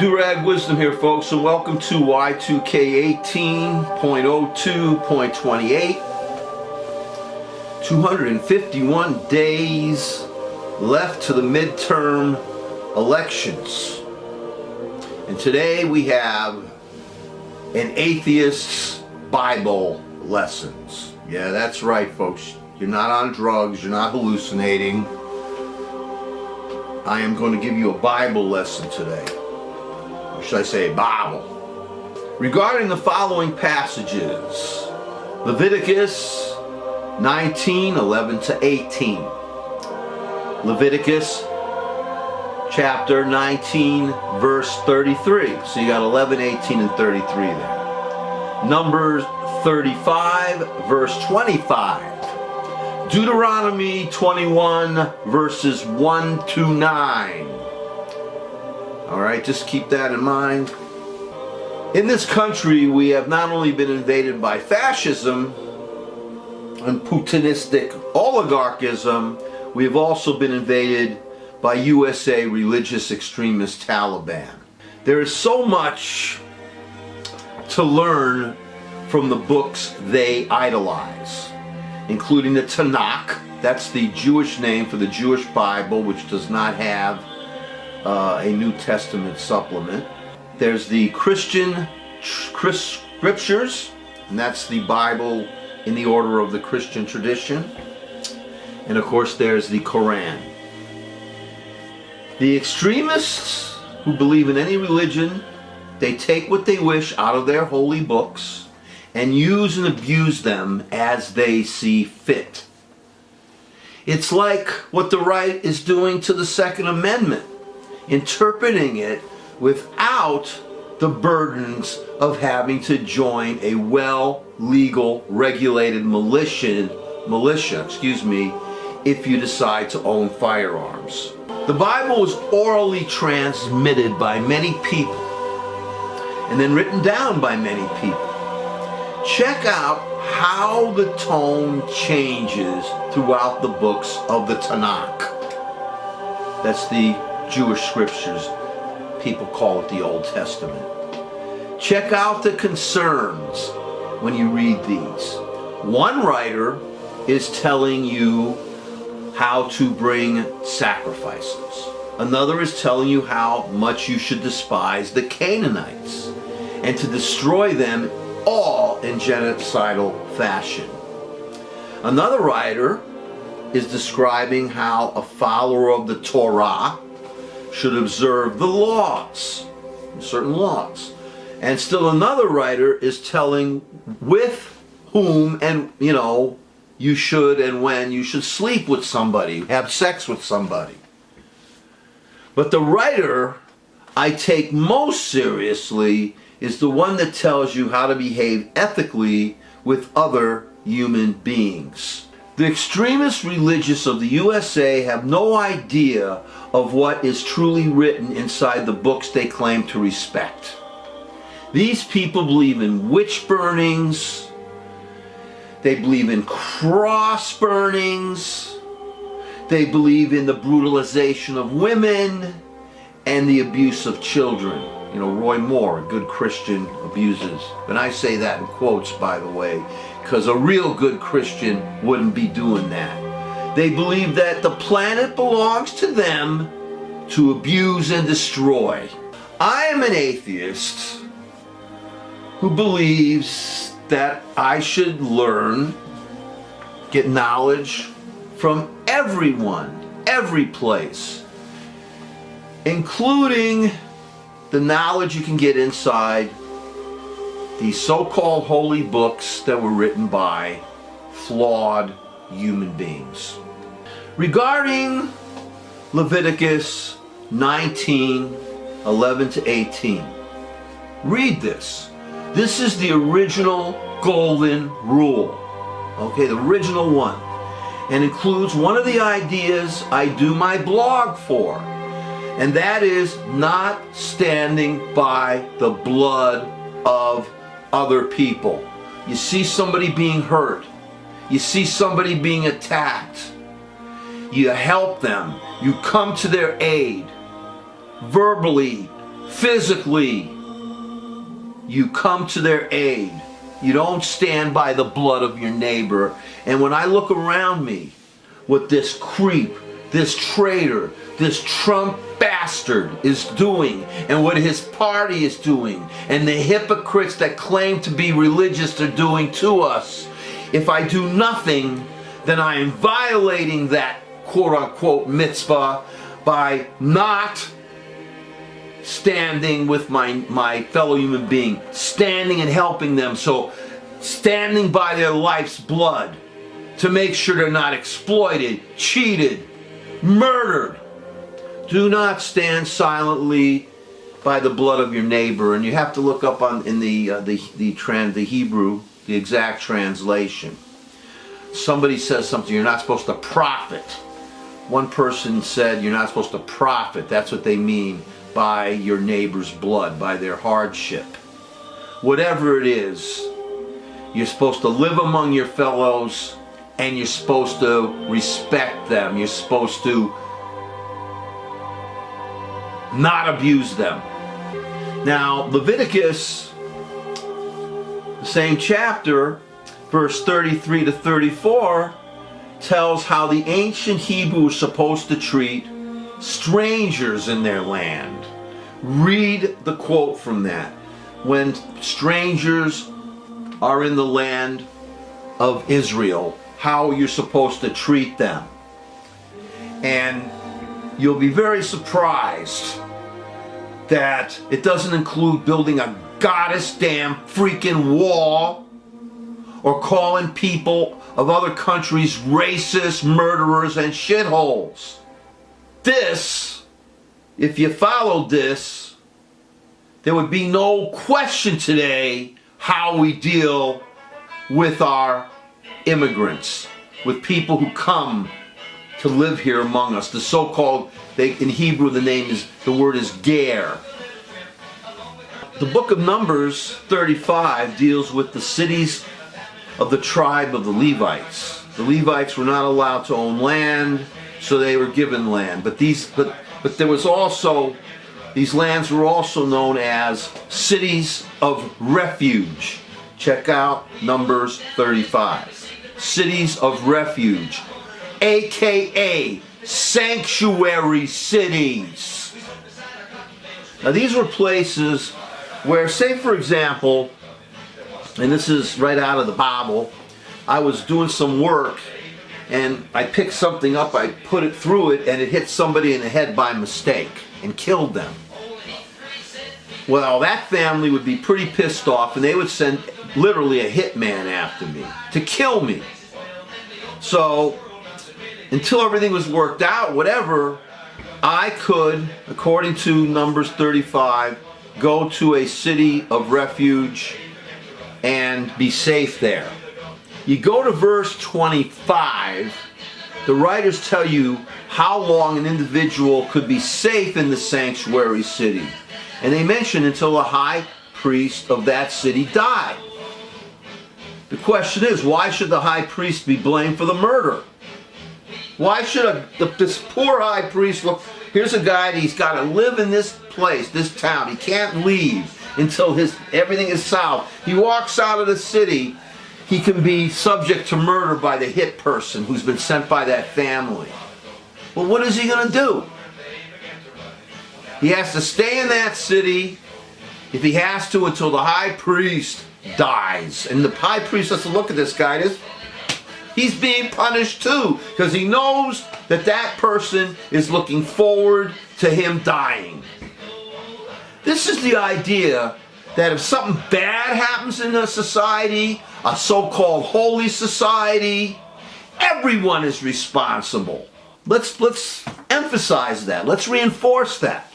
Durag Wisdom here, folks, and welcome to Y2K 18.02.28. 251 days left to the midterm elections. And today we have an atheist's Bible lessons. Yeah, that's right, folks. You're not on drugs, you're not hallucinating. I am going to give you a Bible lesson today. Or should I say Bible? Regarding the following passages: Leviticus 19:11-18. Leviticus chapter 19 verse 33. So you got 11, 18, and 33 there. Numbers 35 verse 25. Deuteronomy 21 verses 1-9. Alright, just keep that in mind. In this country, we have not only been invaded by fascism and Putinistic oligarchism, we have also been invaded by USA religious extremist Taliban. There is so much to learn from the books they idolize, including the Tanakh. That's the Jewish name for the Jewish Bible, which does not have a New Testament supplement. There's the Christian scriptures, and that's the Bible in the order of the Christian tradition. And of course there's the Quran. The extremists who believe in any religion, they take what they wish out of their holy books and use and abuse them as they see fit. It's like what the right is doing to the Second Amendment, interpreting it without the burdens of having to join a legal, regulated militia, if you decide to own firearms. The Bible was orally transmitted by many people and then written down by many people. Check out how the tone changes throughout the books of the Tanakh. That's the Jewish scriptures. People call it the Old Testament. Check out the concerns when you read these. One writer is telling you how to bring sacrifices. Another is telling you how much you should despise the Canaanites and to destroy them all in genocidal fashion. Another writer is describing how a follower of the Torah should observe the laws, certain laws. And still another writer is telling with whom and you should and when you should sleep with somebody, have sex with somebody. But the writer I take most seriously is the one that tells you how to behave ethically with other human beings. The extremist religious of the USA have no idea of what is truly written inside the books they claim to respect. These people believe in witch burnings, they believe in cross burnings, they believe in the brutalization of women and the abuse of children. Roy Moore, a good Christian, abuses. And I say that in quotes, by the way, because a real good Christian wouldn't be doing that. They believe that the planet belongs to them to abuse and destroy. I am an atheist who believes that I should learn, get knowledge from everyone, every place, including the knowledge you can get inside these so-called holy books that were written by flawed human beings. Regarding Leviticus 19:11-18, read this. This is the original golden rule. Okay, the original one. And includes one of the ideas I do my blog for. And that is not standing by the blood of other people. You see somebody being hurt. You see somebody being attacked. You help them. You come to their aid. Verbally, physically, you come to their aid. You don't stand by the blood of your neighbor. And when I look around me, what this creep, this traitor, this Trump bastard is doing, and what his party is doing, and the hypocrites that claim to be religious are doing to us, if I do nothing, then I am violating that quote-unquote mitzvah by not standing with my fellow human being, standing and helping them. So standing by their life's blood to make sure they're not exploited, cheated, murdered. Do not stand silently by the blood of your neighbor. And you have to look up in the Hebrew, the exact translation. Somebody says something, you're not supposed to profit. One person said you're not supposed to profit. That's what they mean by your neighbor's blood, by their hardship. Whatever it is, you're supposed to live among your fellows, and you're supposed to respect them. You're supposed to not abuse them. Now, Leviticus, the same chapter, verse 33 to 34, tells how the ancient Hebrew was supposed to treat strangers in their land. Read the quote from that. When strangers are in the land of Israel, how you're supposed to treat them. And you'll be very surprised that it doesn't include building a goddess damn freaking wall or calling people of other countries racist, murderers, and shitholes. This, if you followed this, there would be no question today how we deal with our immigrants, with people who come to live here among us. The so-called, in Hebrew the word is ger. The book of Numbers 35 deals with the cities of the tribe of the Levites. The Levites were not allowed to own land, so they were given land. But there was also, these lands were also known as cities of refuge. Check out Numbers 35. Cities of refuge, aka sanctuary cities. Now these were places where, say for example, and this is right out of the Bible, I was doing some work and I picked something up, I put it through it, and it hit somebody in the head by mistake and killed them. Well, that family would be pretty pissed off, and they would send literally a hitman after me to kill me. So until everything was worked out, whatever, I could, according to Numbers 35, go to a city of refuge and be safe there. You go to verse 25, the writers tell you how long an individual could be safe in the sanctuary city. And they mention until the high priest of that city died. The question is, why should the high priest be blamed for the murder? Why should this poor high priest look, here's a guy, he's got to live in this place, this town. He can't leave until everything is solved. He walks out of the city, he can be subject to murder by the hit person who's been sent by that family. Well, what is he going to do? He has to stay in that city, if he has to, until the high priest dies. And the high priest has to look at this guy. He's being punished too, because he knows that that person is looking forward to him dying. This is the idea that if something bad happens in a society, a so-called holy society, everyone is responsible. Let's emphasize that. Let's reinforce that.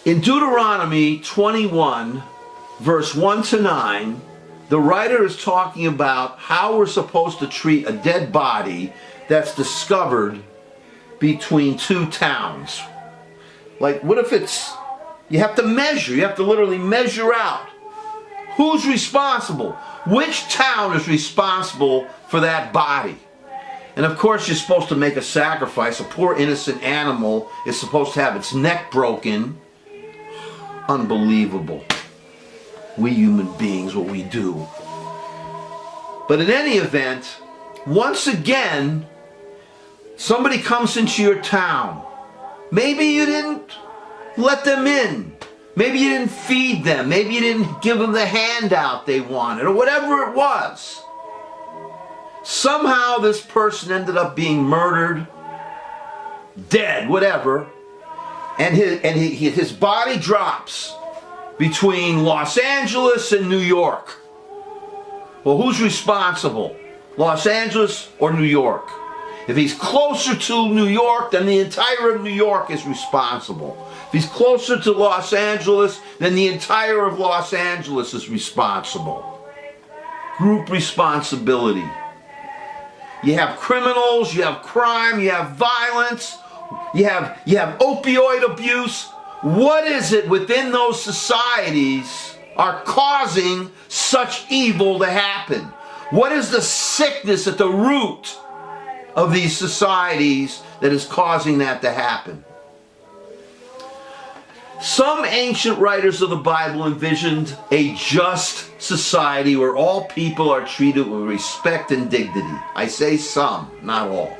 In Deuteronomy 21, verse 1 to 9, the writer is talking about how we're supposed to treat a dead body that's discovered between two towns. Like, what if you have to measure, you have to literally measure out. Who's responsible? Which town is responsible for that body? And of course you're supposed to make a sacrifice. A poor innocent animal is supposed to have its neck broken. Unbelievable. We human beings, what we do. But in any event, once again, somebody comes into your town. Maybe you didn't let them in. Maybe you didn't feed them. Maybe you didn't give them the handout they wanted, or whatever it was. Somehow this person ended up being murdered, dead, whatever, and his body drops between Los Angeles and New York. Well, who's responsible? Los Angeles or New York? If he's closer to New York, then the entire of New York is responsible. If he's closer to Los Angeles, then the entire of Los Angeles is responsible. Group responsibility. You have criminals, you have crime, you have violence, you have opioid abuse. What is it within those societies are causing such evil to happen? What is the sickness at the root of these societies that is causing that to happen? Some ancient writers of the Bible envisioned a just society where all people are treated with respect and dignity. I say some, not all.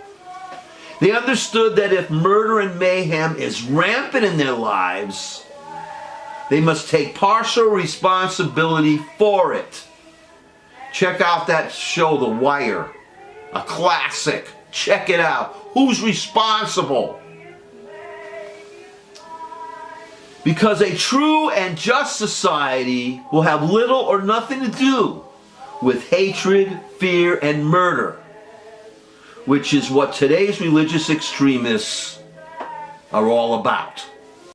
They understood that if murder and mayhem is rampant in their lives, they must take partial responsibility for it. Check out that show, The Wire, a classic. Check it out. Who's responsible? Because a true and just society will have little or nothing to do with hatred, fear, and murder, which is what today's religious extremists are all about.